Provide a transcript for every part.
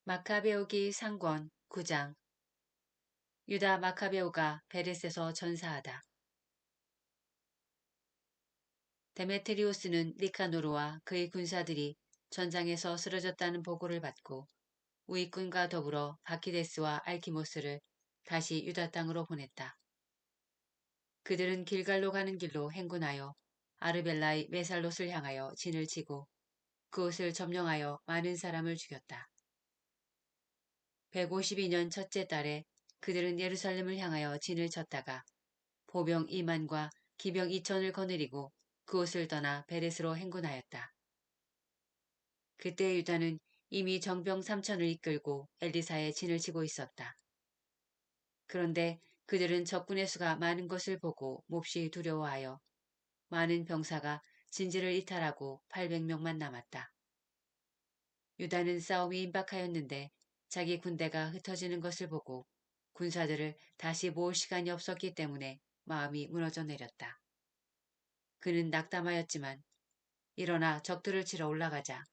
마카베오기 상권 9장. 유다 마카베오가 베레스에서 전사하다. 데메트리우스는 니카노르와 그의 군사들이 전장에서 쓰러졌다는 보고를 받고 우익군과 더불어 바키데스와 알키모스를 다시 유다 땅으로 보냈다. 그들은 길갈로 가는 길로 행군하여 아르벨라의 메살롯을 향하여 진을 치고 그곳을 점령하여 많은 사람을 죽였다. 152년 첫째 달에 그들은 예루살렘을 향하여 진을 쳤다가 보병 2만과 기병 2천을 거느리고 그곳을 떠나 베레스로 행군하였다. 그때 유다는 이미 정병 3천을 이끌고 엘리사의 진을 치고 있었다. 그런데 그들은 적군의 수가 많은 것을 보고 몹시 두려워하여 많은 병사가 진지를 이탈하고 800명만 남았다. 유다는 싸움이 임박하였는데 자기 군대가 흩어지는 것을 보고 군사들을 다시 모을 시간이 없었기 때문에 마음이 무너져 내렸다. 그는 낙담하였지만 일어나 적들을 치러 올라가자.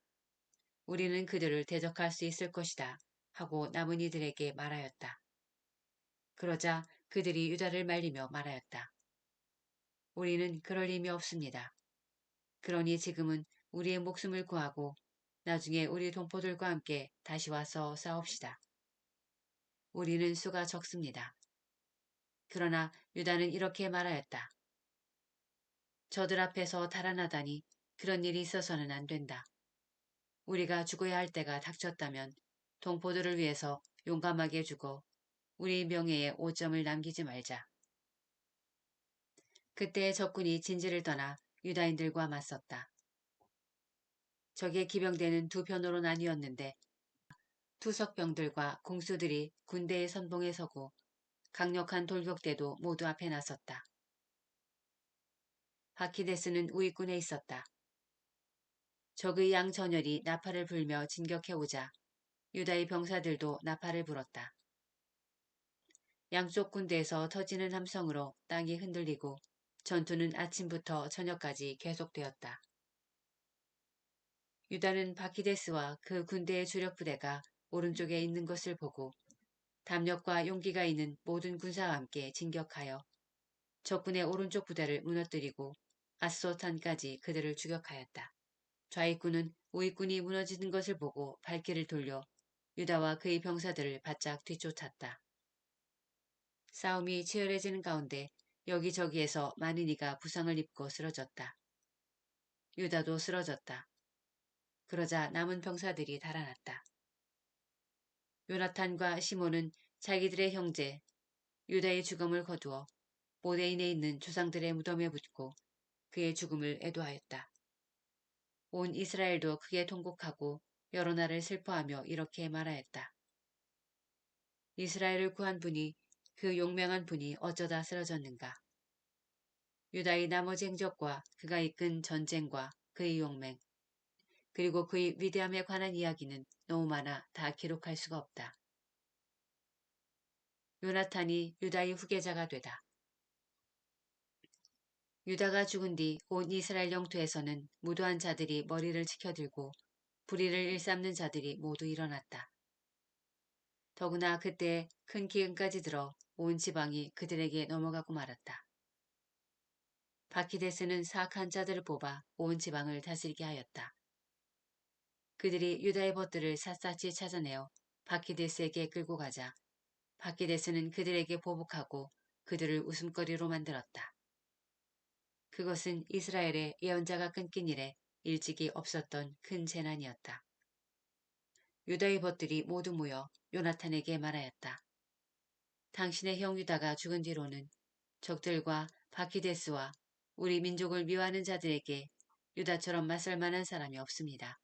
우리는 그들을 대적할 수 있을 것이다 하고 남은 이들에게 말하였다. 그러자 그들이 유다를 말리며 말하였다. 우리는 그럴 힘이 없습니다. 그러니 지금은 우리의 목숨을 구하고 나중에 우리 동포들과 함께 다시 와서 싸웁시다. 우리는 수가 적습니다. 그러나 유다는 이렇게 말하였다. 저들 앞에서 달아나다니 그런 일이 있어서는 안 된다. 우리가 죽어야 할 때가 닥쳤다면 동포들을 위해서 용감하게 죽어 우리 명예에 오점을 남기지 말자. 그때 적군이 진지를 떠나 유다인들과 맞섰다. 적의 기병대는 두 편으로 나뉘었는데 투석병들과 공수들이 군대의 선봉에 서고 강력한 돌격대도 모두 앞에 나섰다. 바키데스는 우익군에 있었다. 적의 양전열이 나팔을 불며 진격해오자 유다의 병사들도 나팔을 불었다. 양쪽 군대에서 터지는 함성으로 땅이 흔들리고 전투는 아침부터 저녁까지 계속되었다. 유다는 바키데스와 그 군대의 주력 부대가 오른쪽에 있는 것을 보고 담력과 용기가 있는 모든 군사와 함께 진격하여 적군의 오른쪽 부대를 무너뜨리고 아스소탄까지 그들을 추격하였다. 좌익군은 우익군이 무너지는 것을 보고 발길을 돌려 유다와 그의 병사들을 바짝 뒤쫓았다. 싸움이 치열해지는 가운데 여기저기에서 많은 이가 부상을 입고 쓰러졌다. 유다도 쓰러졌다. 그러자 남은 병사들이 달아났다. 요나탄과 시몬은 자기들의 형제 유다의 죽음을 거두어 모데인에 있는 조상들의 무덤에 묻고 그의 죽음을 애도하였다. 온 이스라엘도 크게 통곡하고 여러 날을 슬퍼하며 이렇게 말하였다. 이스라엘을 구한 분이 그 용맹한 분이 어쩌다 쓰러졌는가. 유다의 나머지 행적과 그가 이끈 전쟁과 그의 용맹 그리고 그의 위대함에 관한 이야기는 너무 많아 다 기록할 수가 없다. 요나탄이 유다의 후계자가 되다. 유다가 죽은 뒤 온 이스라엘 영토에서는 무도한 자들이 머리를 치켜들고 불의를 일삼는 자들이 모두 일어났다. 더구나 그때 큰 기근까지 들어 온 지방이 그들에게 넘어가고 말았다. 바키데스는 사악한 자들을 뽑아 온 지방을 다스리게 하였다. 그들이 유다의 벗들을 샅샅이 찾아내어 바키데스에게 끌고 가자 바키데스는 그들에게 보복하고 그들을 웃음거리로 만들었다. 그것은 이스라엘의 예언자가 끊긴 이래 일찍이 없었던 큰 재난이었다. 유다의 벗들이 모두 모여 요나탄에게 말하였다. 당신의 형 유다가 죽은 뒤로는 적들과 바키데스와 우리 민족을 미워하는 자들에게 유다처럼 맞설 만한 사람이 없습니다.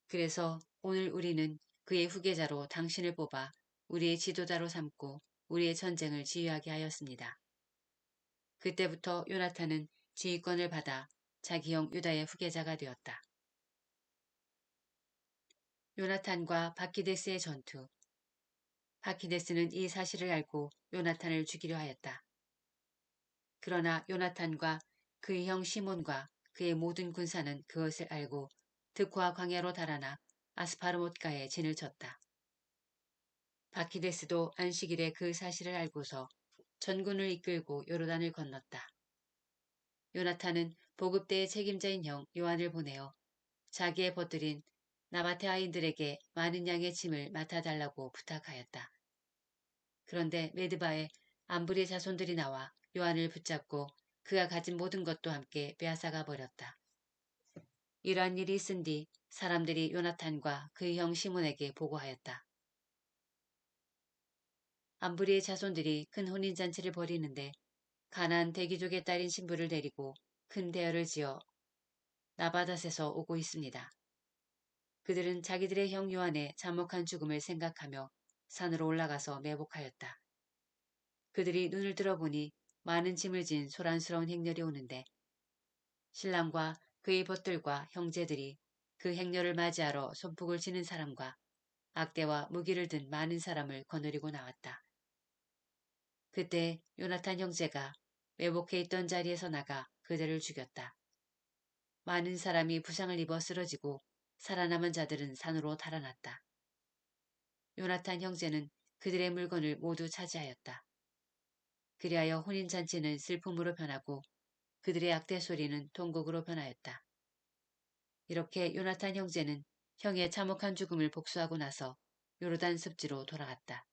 그래서 오늘 우리는 그의 후계자로 당신을 뽑아 우리의 지도자로 삼고 우리의 전쟁을 지휘하게 하였습니다. 그때부터 요나탄은 지휘권을 받아 자기 형 유다의 후계자가 되었다. 요나탄과 바키데스의 전투. 바키데스는 이 사실을 알고 요나탄을 죽이려 하였다. 그러나 요나탄과 그의 형 시몬과 그의 모든 군사는 그것을 알고 득화 광야로 달아나 아스파르못가에 진을 쳤다. 바키데스도 안식일에 그 사실을 알고서 전군을 이끌고 요르단을 건넜다. 요나탄은 보급대의 책임자인 형 요한을 보내어 자기의 벗들인 나바테아인들에게 많은 양의 짐을 맡아달라고 부탁하였다. 그런데 메드바의 암브리 자손들이 나와 요한을 붙잡고 그가 가진 모든 것도 함께 빼앗아가 버렸다. 이러한 일이 있은 뒤 사람들이 요나탄과 그의 형 시몬에게 보고하였다. 암브리의 자손들이 큰 혼인잔치를 벌이는데 가나안 대귀족의 딸인 신부를 데리고 큰 대열을 지어 나바닷에서 오고 있습니다. 그들은 자기들의 형 요한의 참혹한 죽음을 생각하며 산으로 올라가서 매복하였다. 그들이 눈을 들어보니 많은 짐을 진 소란스러운 행렬이 오는데 신랑과 그의 벗들과 형제들이 그 행렬을 맞이하러 손뼉을 치는 사람과 악대와 무기를 든 많은 사람을 거느리고 나왔다. 그때 요나탄 형제가 매복해 있던 자리에서 나가 그들을 죽였다. 많은 사람이 부상을 입어 쓰러지고 살아남은 자들은 산으로 달아났다. 요나탄 형제는 그들의 물건을 모두 차지하였다. 그리하여 혼인잔치는 슬픔으로 변하고 그들의 악대 소리는 통곡으로 변하였다. 이렇게 요나탄 형제는 형의 참혹한 죽음을 복수하고 나서 요르단 습지로 돌아갔다.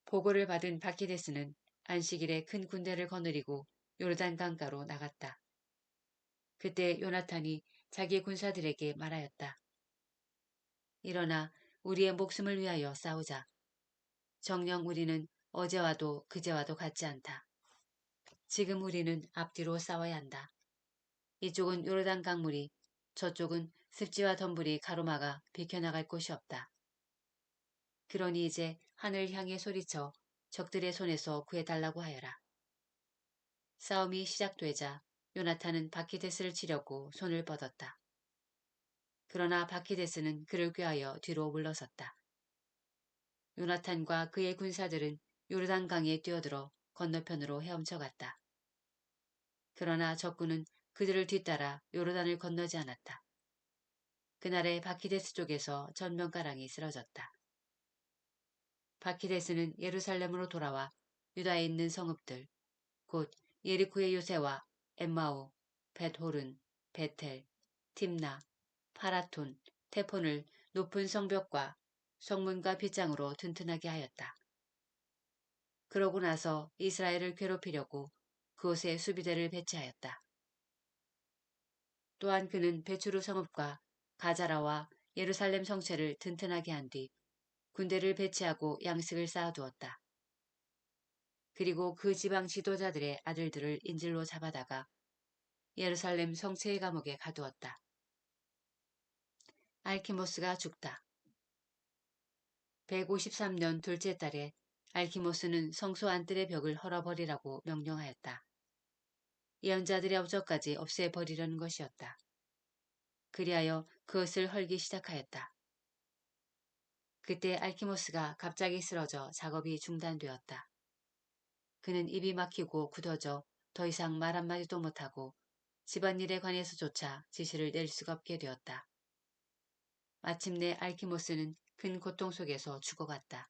보고를 받은 바키데스는 안식일에 큰 군대를 거느리고 요르단 강가로 나갔다. 그때 요나탄이 자기 군사들에게 말하였다. 일어나 우리의 목숨을 위하여 싸우자. 정녕 우리는 어제와도 그제와도 같지 않다. 지금 우리는 앞뒤로 싸워야 한다. 이쪽은 요르단 강물이, 저쪽은 습지와 덤불이 가로막아 비켜나갈 곳이 없다. 그러니 이제 하늘 향해 소리쳐 적들의 손에서 구해달라고 하여라. 싸움이 시작되자 요나탄은 바키데스를 치려고 손을 뻗었다. 그러나 바키데스는 그를 꾀하여 뒤로 물러섰다. 요나탄과 그의 군사들은 요르단강에 뛰어들어 건너편으로 헤엄쳐갔다. 그러나 적군은 그들을 뒤따라 요르단을 건너지 않았다. 그날의 바키데스 쪽에서 전면가랑이 쓰러졌다. 바키데스는 예루살렘으로 돌아와 유다에 있는 성읍들, 곧 예리코의 요새와 엠마오, 벳호른, 베텔, 팀나, 파라톤, 테폰을 높은 성벽과 성문과 빗장으로 튼튼하게 하였다. 그러고 나서 이스라엘을 괴롭히려고 그곳에 수비대를 배치하였다. 또한 그는 베추르 성읍과 가자라와 예루살렘 성체를 튼튼하게 한 뒤 군대를 배치하고 양식을 쌓아두었다. 그리고 그 지방 지도자들의 아들들을 인질로 잡아다가 예루살렘 성체의 감옥에 가두었다. 알키모스가 죽다. 153년 둘째 달에 알키모스는 성소 안뜰의 벽을 헐어버리라고 명령하였다. 예언자들의 업적까지 없애버리려는 것이었다. 그리하여 그것을 헐기 시작하였다. 그때 알키모스가 갑자기 쓰러져 작업이 중단되었다. 그는 입이 막히고 굳어져 더 이상 말 한마디도 못하고 집안일에 관해서조차 지시를 낼 수가 없게 되었다. 마침내 알키모스는 큰 고통 속에서 죽어갔다.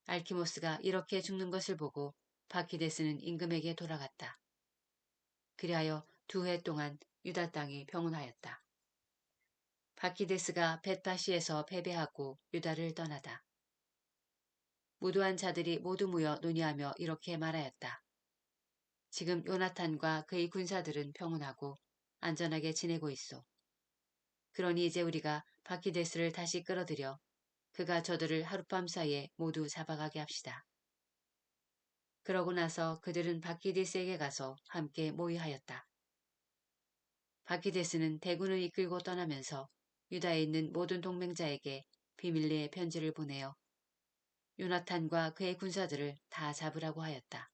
알키모스가 이렇게 죽는 것을 보고 바키데스는 임금에게 돌아갔다. 그리하여 2해 동안 유다 땅이 평온하였다. 바키데스가 벳바시에서 패배하고 유다를 떠나다. 무도한 자들이 모두 모여 논의하며 이렇게 말하였다. 지금 요나탄과 그의 군사들은 평온하고 안전하게 지내고 있어. 그러니 이제 우리가 바키데스를 다시 끌어들여 그가 저들을 하룻밤 사이에 모두 잡아가게 합시다. 그러고 나서 그들은 바키데스에게 가서 함께 모의하였다. 바키데스는 대군을 이끌고 떠나면서 유다에 있는 모든 동맹자에게 비밀리에 편지를 보내어 요나탄과 그의 군사들을 다 잡으라고 하였다.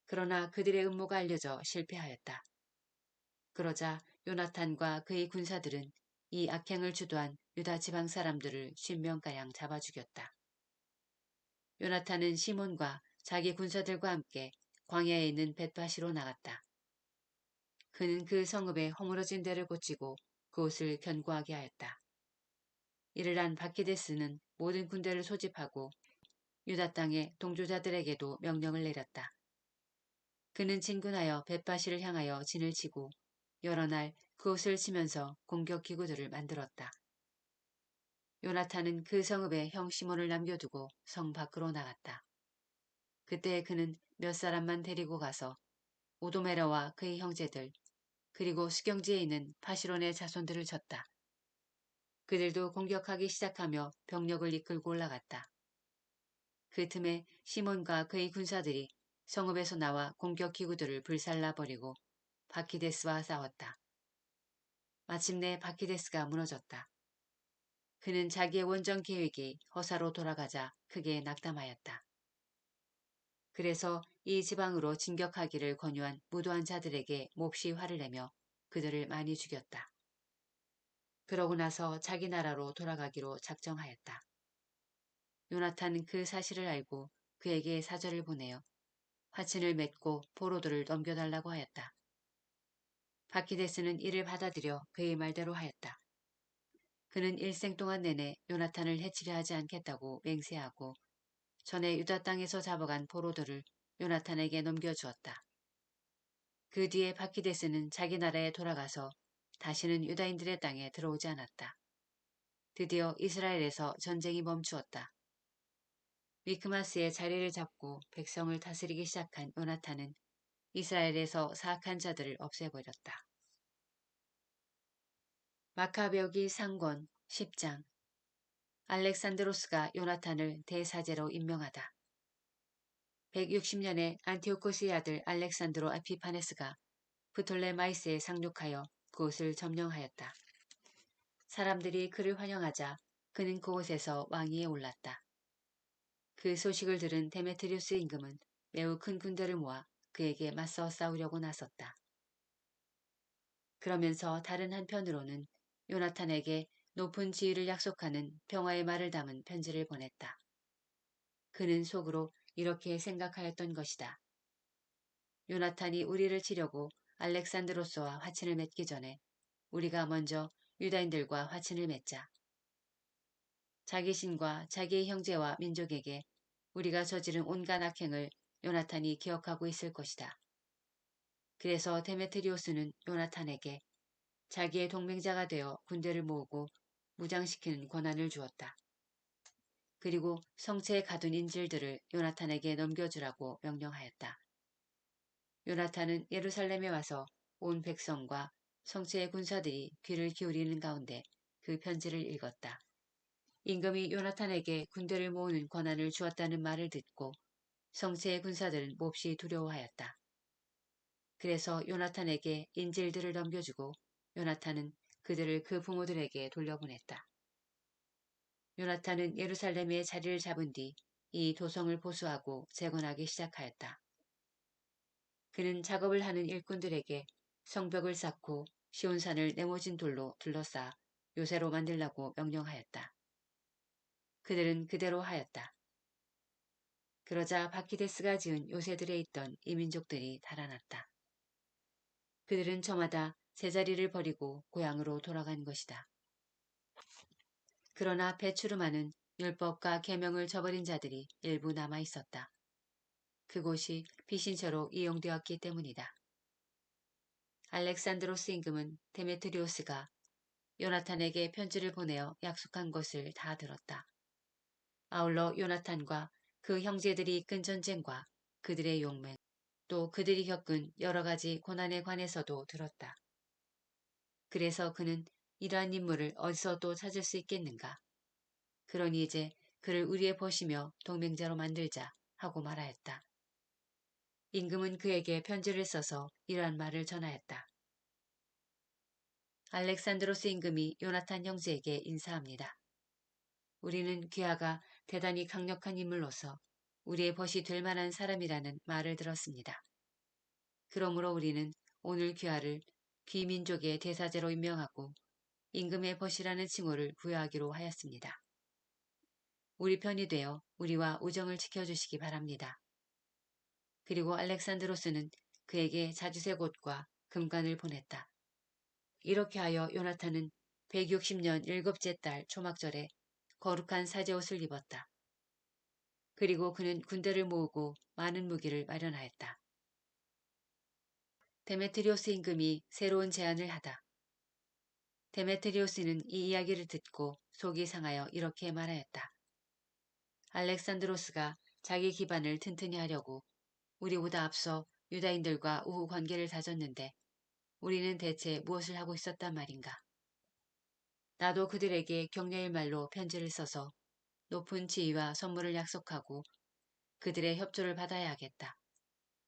그러나 그들의 음모가 알려져 실패하였다. 그러자 요나탄과 그의 군사들은 이 악행을 주도한 유다 지방 사람들을 10명가량 잡아 죽였다. 요나탄은 시몬과 자기 군사들과 함께 광야에 있는 벳바시로 나갔다. 그는 그 성읍의 허물어진 데를 고치고 그곳을 견고하게 하였다. 이를 한 바키데스는 모든 군대를 소집하고 유다 땅의 동조자들에게도 명령을 내렸다. 그는 진군하여 벳바시를 향하여 진을 치고 여러 날 그곳을 치면서 공격 기구들을 만들었다. 요나탄은 그 성읍에 형 시몬을 남겨두고 성 밖으로 나갔다. 그때 그는 몇 사람만 데리고 가서 오도메라와 그의 형제들 그리고 수경지에 있는 파시론의 자손들을 쳤다. 그들도 공격하기 시작하며 병력을 이끌고 올라갔다. 그 틈에 시몬과 그의 군사들이 성읍에서 나와 공격 기구들을 불살라버리고 바키데스와 싸웠다. 마침내 바키데스가 무너졌다. 그는 자기의 원정 계획이 허사로 돌아가자 크게 낙담하였다. 그래서 이 지방으로 진격하기를 권유한 무도한 자들에게 몹시 화를 내며 그들을 많이 죽였다. 그러고 나서 자기 나라로 돌아가기로 작정하였다. 요나탄은 그 사실을 알고 그에게 사절을 보내어 화친을 맺고 포로들을 넘겨달라고 하였다. 바키데스는 이를 받아들여 그의 말대로 하였다. 그는 일생 동안 내내 요나탄을 해치려 하지 않겠다고 맹세하고 전에 유다 땅에서 잡아간 포로들을 요나탄에게 넘겨주었다. 그 뒤에 바키데스는 자기 나라에 돌아가서 다시는 유다인들의 땅에 들어오지 않았다. 드디어 이스라엘에서 전쟁이 멈추었다. 미크마스의 자리를 잡고 백성을 다스리기 시작한 요나탄은 이스라엘에서 사악한 자들을 없애버렸다. 마카베오기 상권 10장 알렉산드로스가 요나탄을 대사제로 임명하다. 160년에 안티오코스의 아들 알렉산드로 에피파네스가 프톨레마이스에 상륙하여 그곳을 점령하였다. 사람들이 그를 환영하자 그는 그곳에서 왕위에 올랐다. 그 소식을 들은 데메트리우스 임금은 매우 큰 군대를 모아 그에게 맞서 싸우려고 나섰다. 그러면서 다른 한편으로는 요나탄에게 높은 지위를 약속하는 평화의 말을 담은 편지를 보냈다. 그는 속으로 이렇게 생각하였던 것이다. 요나탄이 우리를 치려고 알렉산드로스와 화친을 맺기 전에 우리가 먼저 유다인들과 화친을 맺자. 자기 신과 자기의 형제와 민족에게 우리가 저지른 온갖 악행을 요나탄이 기억하고 있을 것이다. 그래서 데메트리오스는 요나탄에게 자기의 동맹자가 되어 군대를 모으고 무장시키는 권한을 주었다. 그리고 성체에 가둔 인질들을 요나탄에게 넘겨주라고 명령하였다. 요나탄은 예루살렘에 와서 온 백성과 성체의 군사들이 귀를 기울이는 가운데 그 편지를 읽었다. 임금이 요나탄에게 군대를 모으는 권한을 주었다는 말을 듣고 성체의 군사들은 몹시 두려워하였다. 그래서 요나탄에게 인질들을 넘겨주고 요나탄은 그들을 그 부모들에게 돌려보냈다. 요나탄은 예루살렘에 자리를 잡은 뒤 이 도성을 보수하고 재건하기 시작하였다. 그는 작업을 하는 일꾼들에게 성벽을 쌓고 시온산을 네모진 돌로 둘러싸 요새로 만들라고 명령하였다. 그들은 그대로 하였다. 그러자 바키데스가 지은 요새들에 있던 이민족들이 달아났다. 그들은 저마다 제자리를 버리고 고향으로 돌아간 것이다. 그러나 배추르마는 율법과 계명을 저버린 자들이 일부 남아 있었다. 그곳이 비신처로 이용되었기 때문이다. 알렉산드로스 임금은 데메트리오스가 요나탄에게 편지를 보내어 약속한 것을 다 들었다. 아울러 요나탄과 그 형제들이 이끈 전쟁과 그들의 용맹, 또 그들이 겪은 여러 가지 고난에 관해서도 들었다. 그래서 그는 이러한 인물을 어디서 또 찾을 수 있겠는가. 그러니 이제 그를 우리에 보시며 동맹자로 만들자 하고 말하였다. 임금은 그에게 편지를 써서 이러한 말을 전하였다. 알렉산드로스 임금이 요나탄 형제에게 인사합니다. 우리는 귀하가 대단히 강력한 인물로서 우리의 벗이 될 만한 사람이라는 말을 들었습니다. 그러므로 우리는 오늘 귀하를 귀민족의 대사제로 임명하고 임금의 벗이라는 칭호를 부여하기로 하였습니다. 우리 편이 되어 우리와 우정을 지켜주시기 바랍니다. 그리고 알렉산드로스는 그에게 자주색 옷과 금관을 보냈다. 이렇게 하여 요나탄은 160년 일곱째 달 초막절에 거룩한 사제옷을 입었다. 그리고 그는 군대를 모으고 많은 무기를 마련하였다. 데메트리오스 임금이 새로운 제안을 하다. 데메트리오스는 이 이야기를 듣고 속이 상하여 이렇게 말하였다. 알렉산드로스가 자기 기반을 튼튼히 하려고 우리보다 앞서 유다인들과 우호 관계를 다졌는데 우리는 대체 무엇을 하고 있었단 말인가. 나도 그들에게 격려의 말로 편지를 써서 높은 지위와 선물을 약속하고 그들의 협조를 받아야 하겠다.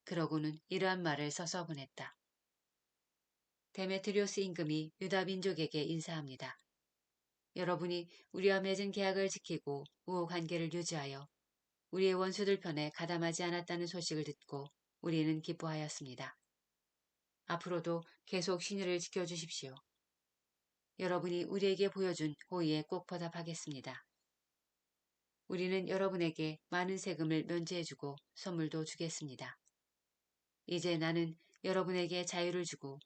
그러고는 이러한 말을 써서 보냈다. 데메트리오스 임금이 유다 민족에게 인사합니다. 여러분이 우리와 맺은 계약을 지키고 우호 관계를 유지하여 우리의 원수들 편에 가담하지 않았다는 소식을 듣고 우리는 기뻐하였습니다. 앞으로도 계속 신의를 지켜주십시오. 여러분이 우리에게 보여준 호의에 꼭 보답하겠습니다. 우리는 여러분에게 많은 세금을 면제해주고 선물도 주겠습니다. 이제 나는 여러분에게 자유를 주고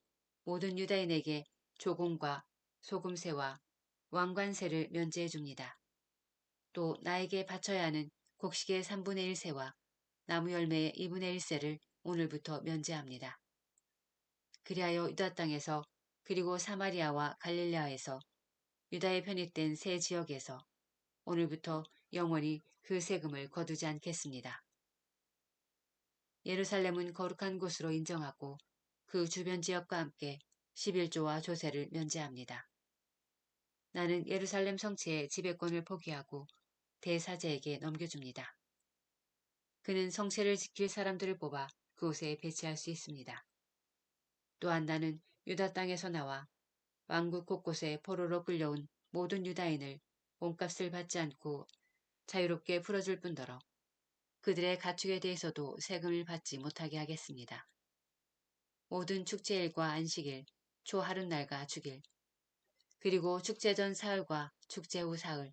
모든 유다인에게 조공과 소금세와 왕관세를 면제해줍니다. 또 나에게 바쳐야 하는 곡식의 3분의 1세와 나무 열매의 2분의 1세를 오늘부터 면제합니다. 그리하여 유다 땅에서 그리고 사마리아와 갈릴레아에서 유다에 편입된 세 지역에서 오늘부터 영원히 그 세금을 거두지 않겠습니다. 예루살렘은 거룩한 곳으로 인정하고 그 주변 지역과 함께 11조와 조세를 면제합니다. 나는 예루살렘 성체의 지배권을 포기하고 대사제에게 넘겨줍니다. 그는 성체를 지킬 사람들을 뽑아 그곳에 배치할 수 있습니다. 또한 나는 유다 땅에서 나와 왕국 곳곳에 포로로 끌려온 모든 유다인을 몸값을 받지 않고 자유롭게 풀어줄 뿐더러 그들의 가축에 대해서도 세금을 받지 못하게 하겠습니다. 모든 축제일과 안식일, 초하룻날과 주일, 그리고 축제 전 사흘과 축제 후 사흘,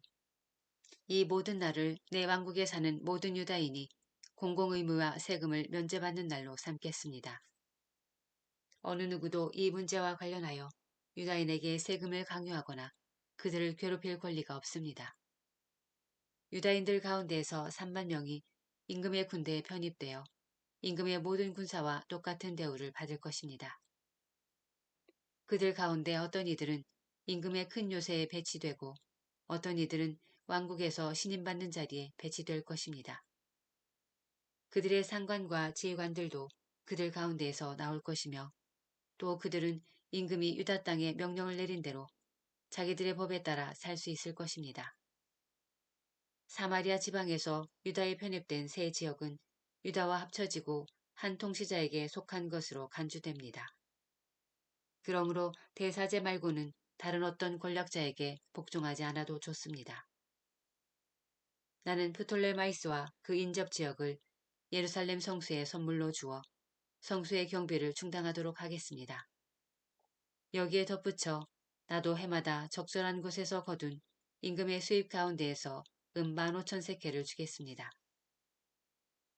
이 모든 날을 내 왕국에 사는 모든 유다인이 공공의무와 세금을 면제받는 날로 삼겠습니다. 어느 누구도 이 문제와 관련하여 유다인에게 세금을 강요하거나 그들을 괴롭힐 권리가 없습니다. 유다인들 가운데에서 3만 명이 임금의 군대에 편입되어 임금의 모든 군사와 똑같은 대우를 받을 것입니다. 그들 가운데 어떤 이들은 임금의 큰 요새에 배치되고 어떤 이들은 왕국에서 신임받는 자리에 배치될 것입니다. 그들의 상관과 지휘관들도 그들 가운데에서 나올 것이며 또 그들은 임금이 유다 땅에 명령을 내린 대로 자기들의 법에 따라 살 수 있을 것입니다. 사마리아 지방에서 유다에 편입된 세 지역은 유다와 합쳐지고 한 통치자에게 속한 것으로 간주됩니다. 그러므로 대사제 말고는 다른 어떤 권력자에게 복종하지 않아도 좋습니다. 나는 프톨레마이스와 그 인접 지역을 예루살렘 성수에 선물로 주어 성수의 경비를 충당하도록 하겠습니다. 여기에 덧붙여 나도 해마다 적절한 곳에서 거둔 임금의 수입 가운데에서 15,000세켈을 주겠습니다.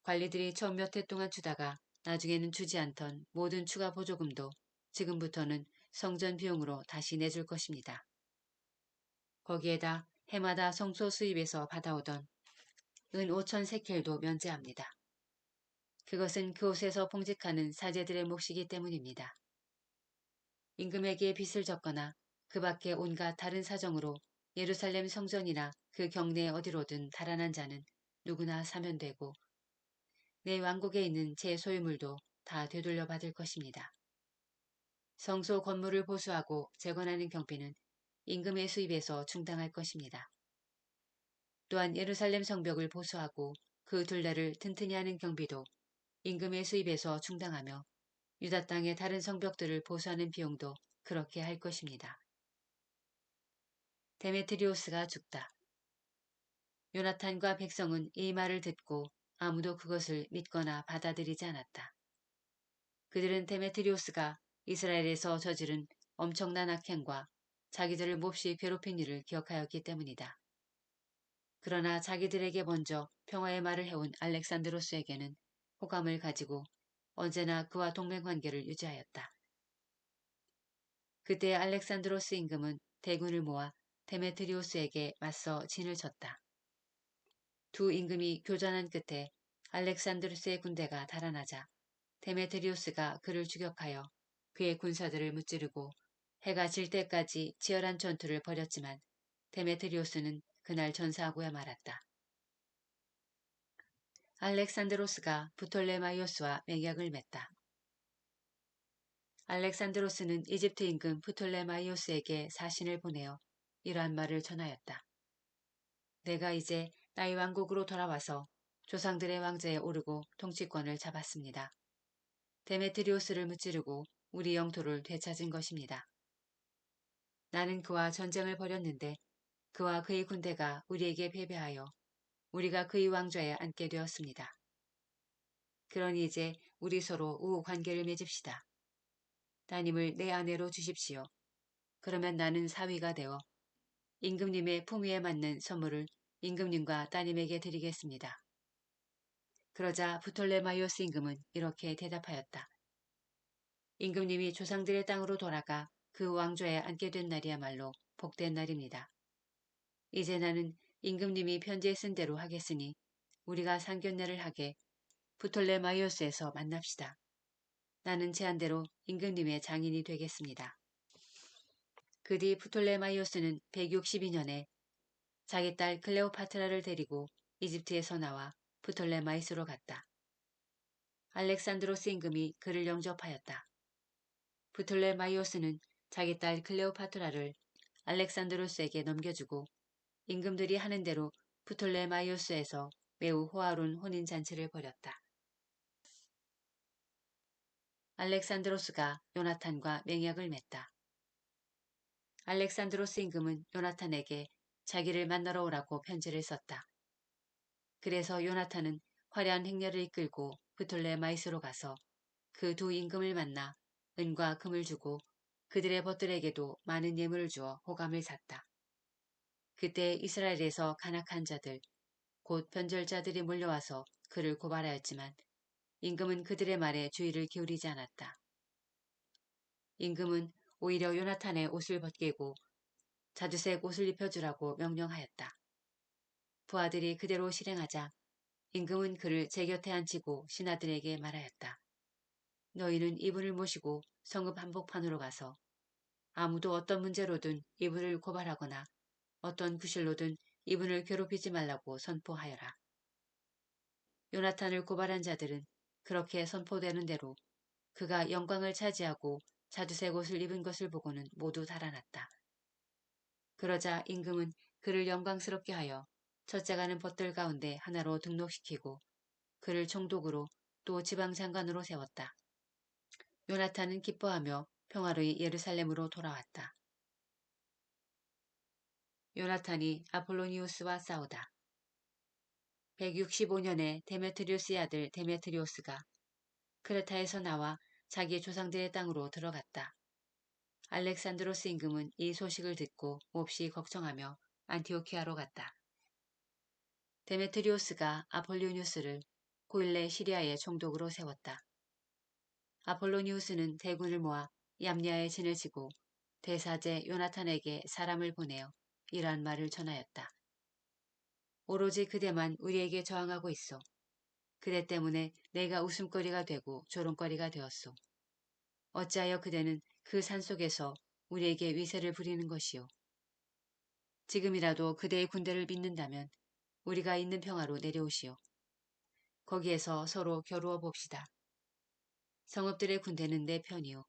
관리들이 처음 몇 해 동안 주다가 나중에는 주지 않던 모든 추가 보조금도 지금부터는 성전 비용으로 다시 내줄 것입니다. 거기에다 해마다 성소 수입에서 받아오던 은 5,000세켈도 면제합니다. 그것은 그곳에서 봉직하는 사제들의 몫이기 때문입니다. 임금에게 빚을 졌거나 그 밖에 온갖 다른 사정으로 예루살렘 성전이나 그 경내 어디로든 달아난 자는 누구나 사면 되고 내 왕국에 있는 제 소유물도 다 되돌려 받을 것입니다. 성소 건물을 보수하고 재건하는 경비는 임금의 수입에서 충당할 것입니다. 또한 예루살렘 성벽을 보수하고 그 둘레를 튼튼히 하는 경비도 임금의 수입에서 충당하며 유다 땅의 다른 성벽들을 보수하는 비용도 그렇게 할 것입니다. 데메트리오스가 죽다. 요나탄과 백성은 이 말을 듣고 아무도 그것을 믿거나 받아들이지 않았다. 그들은 데메트리오스가 이스라엘에서 저지른 엄청난 악행과 자기들을 몹시 괴롭힌 일을 기억하였기 때문이다. 그러나 자기들에게 먼저 평화의 말을 해온 알렉산드로스에게는 호감을 가지고 언제나 그와 동맹관계를 유지하였다. 그때 알렉산드로스 임금은 대군을 모아 데메트리오스에게 맞서 진을 쳤다. 두 임금이 교전한 끝에 알렉산드로스의 군대가 달아나자 데메트리오스가 그를 추격하여 그의 군사들을 무찌르고 해가 질 때까지 치열한 전투를 벌였지만 데메트리오스는 그날 전사하고야 말았다. 알렉산드로스가 부톨레마이오스와 맹약을 맺다. 알렉산드로스는 이집트 임금 부톨레마이오스에게 사신을 보내어 이러한 말을 전하였다. 내가 이제 나의 왕국으로 돌아와서 조상들의 왕좌에 오르고 통치권을 잡았습니다. 데메트리오스를 무찌르고 우리 영토를 되찾은 것입니다. 나는 그와 전쟁을 벌였는데 그와 그의 군대가 우리에게 패배하여 우리가 그의 왕좌에 앉게 되었습니다. 그러니 이제 우리 서로 우호 관계를 맺읍시다. 따님을 내 아내로 주십시오. 그러면 나는 사위가 되어 임금님의 품위에 맞는 선물을 임금님과 따님에게 드리겠습니다. 그러자 부톨레마이오스 임금은 이렇게 대답하였다. 임금님이 조상들의 땅으로 돌아가 그 왕좌에 앉게 된 날이야말로 복된 날입니다. 이제 나는 임금님이 편지에 쓴 대로 하겠으니 우리가 상견례를 하게 부톨레마이오스에서 만납시다. 나는 제안대로 임금님의 장인이 되겠습니다. 그 뒤 부톨레마이오스는 162년에 자기 딸 클레오파트라를 데리고 이집트에서 나와 부톨레마이스로 갔다. 알렉산드로스 임금이 그를 영접하였다. 부톨레마이오스는 자기 딸 클레오파트라를 알렉산드로스에게 넘겨주고 임금들이 하는 대로 부톨레마이오스에서 매우 호화로운 혼인잔치를 벌였다. 알렉산드로스가 요나탄과 맹약을 맺다. 알렉산드로스 임금은 요나탄에게 자기를 만나러 오라고 편지를 썼다. 그래서 요나탄은 화려한 행렬을 이끌고 부톨레마이스로 가서 그 두 임금을 만나 은과 금을 주고 그들의 벗들에게도 많은 예물을 주어 호감을 샀다. 그때 이스라엘에서 간악한 자들, 곧 변절자들이 몰려와서 그를 고발하였지만 임금은 그들의 말에 주의를 기울이지 않았다. 임금은 오히려 요나탄의 옷을 벗기고 자주색 옷을 입혀주라고 명령하였다. 부하들이 그대로 실행하자 임금은 그를 제 곁에 앉히고 신하들에게 말하였다. 너희는 이분을 모시고 성읍 한복판으로 가서 아무도 어떤 문제로든 이분을 고발하거나 어떤 구실로든 이분을 괴롭히지 말라고 선포하여라. 요나탄을 고발한 자들은 그렇게 선포되는 대로 그가 영광을 차지하고 자주색 옷을 입은 것을 보고는 모두 달아났다. 그러자 임금은 그를 영광스럽게 하여 첫째 가는 벗들 가운데 하나로 등록시키고 그를 총독으로 또 지방장관으로 세웠다. 요나탄은 기뻐하며 평화로이 예루살렘으로 돌아왔다. 요나탄이 아폴로니우스와 싸우다. 165년에 데메트리우스의 아들 데메트리오스가 크레타에서 나와 자기 조상들의 땅으로 들어갔다. 알렉산드로스 임금은 이 소식을 듣고 몹시 걱정하며 안티오키아로 갔다. 데메트리오스가 아폴로니우스를 고일레 시리아의 총독으로 세웠다. 아폴로니우스는 대군을 모아 얌리아에 진을 치고 대사제 요나탄에게 사람을 보내어 이러한 말을 전하였다. 오로지 그대만 우리에게 저항하고 있어. 그대 때문에 내가 웃음거리가 되고 조롱거리가 되었소. 어찌하여 그대는 그 산속에서 우리에게 위세를 부리는 것이오. 지금이라도 그대의 군대를 믿는다면 우리가 있는 평화로 내려오시오. 거기에서 서로 겨루어 봅시다. 성읍들의 군대는 내 편이오.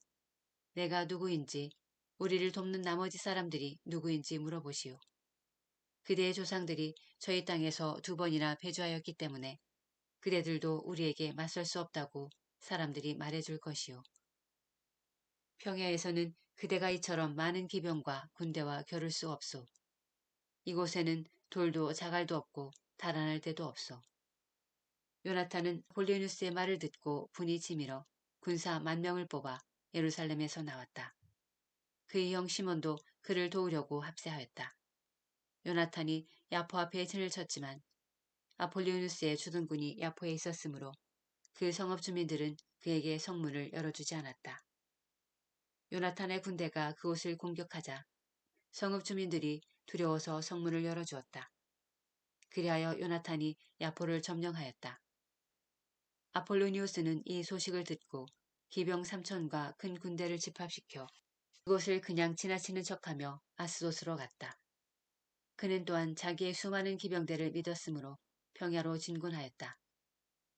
내가 누구인지 우리를 돕는 나머지 사람들이 누구인지 물어보시오. 그대의 조상들이 저희 땅에서 2번이나 배주하였기 때문에 그대들도 우리에게 맞설 수 없다고 사람들이 말해줄 것이오. 평야에서는 그대가 이처럼 많은 기병과 군대와 겨룰 수 없소. 이곳에는 돌도 자갈도 없고 달아날 데도 없어. 요나탄은 폴리누스의 말을 듣고 분이 치밀어 군사 10,000명을 뽑아 예루살렘에서 나왔다. 그의 형 시몬도 그를 도우려고 합세하였다. 요나탄이 야포 앞에 진을 쳤지만 아폴리누스의 주둔군이 야포에 있었으므로 그 성읍 주민들은 그에게 성문을 열어주지 않았다. 요나탄의 군대가 그곳을 공격하자 성읍 주민들이 두려워서 성문을 열어주었다. 그리하여 요나탄이 야포를 점령하였다. 아폴로니우스는 이 소식을 듣고 기병 3천과 큰 군대를 집합시켜 그곳을 그냥 지나치는 척하며 아스돗으로 갔다. 그는 또한 자기의 수많은 기병대를 믿었으므로 평야로 진군하였다.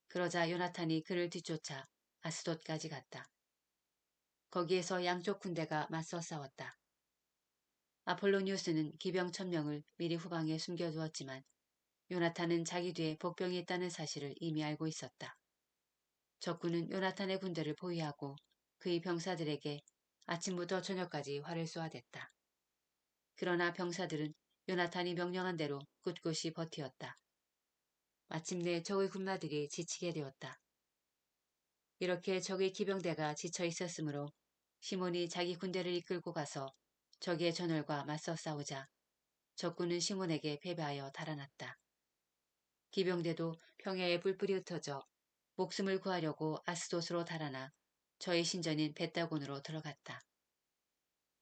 그러자 요나탄이 그를 뒤쫓아 아스돗까지 갔다. 거기에서 양쪽 군대가 맞서 싸웠다. 아폴로니우스는 기병 1000명을 미리 후방에 숨겨두었지만 요나탄은 자기 뒤에 복병이 있다는 사실을 이미 알고 있었다. 적군은 요나탄의 군대를 포위하고 그의 병사들에게 아침부터 저녁까지 활을 쏘아댔다. 그러나 병사들은 요나탄이 명령한 대로 꿋꿋이 버티었다. 마침내 적의 군마들이 지치게 되었다. 이렇게 적의 기병대가 지쳐 있었으므로 시몬이 자기 군대를 이끌고 가서 적의 전열과 맞서 싸우자 적군은 시몬에게 패배하여 달아났다. 기병대도 평야에 뿔뿔이 흩어져 목숨을 구하려고 아스돗으로 달아나 저의 신전인 벳다곤으로 들어갔다.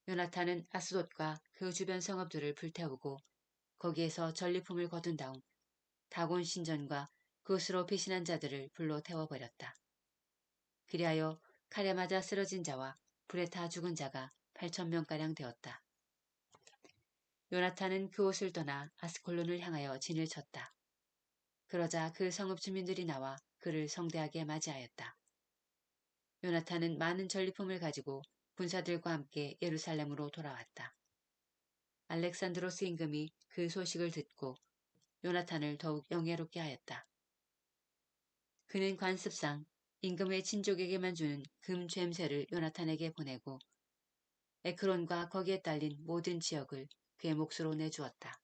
요나탄은 아스돗과 그 주변 성읍들을 불태우고 거기에서 전리품을 거둔 다음 다곤 신전과 그것으로 배신한 자들을 불로 태워버렸다. 그리하여 칼에 맞아 쓰러진 자와 불에 타 죽은 자가 8,000명가량 되었다. 요나탄은 그곳을 떠나 아스콜론을 향하여 진을 쳤다. 그러자 그 성읍 주민들이 나와 그를 성대하게 맞이하였다. 요나탄은 많은 전리품을 가지고 군사들과 함께 예루살렘으로 돌아왔다. 알렉산드로스 임금이 그 소식을 듣고 요나탄을 더욱 영예롭게 하였다. 그는 관습상 임금의 친족에게만 주는 금 죬새를 요나탄에게 보내고 에크론과 거기에 딸린 모든 지역을 그의 몫으로 내주었다.